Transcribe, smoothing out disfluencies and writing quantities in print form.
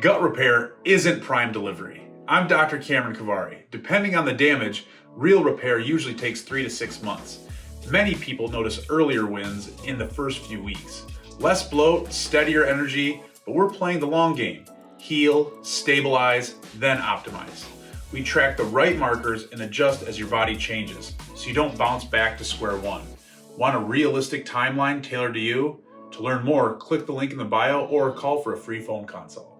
Gut repair isn't prime delivery. I'm Dr. Cameron Kavari. Depending on the damage, real repair usually takes 3 to 6 months. Many people notice earlier wins in the first few weeks. Less bloat, steadier energy, but we're playing the long game. Heal, stabilize, then optimize. We track the right markers and adjust as your body changes, so you don't bounce back to square one. Want a realistic timeline tailored to you? To learn more, click the link in the bio or call for a free phone consult.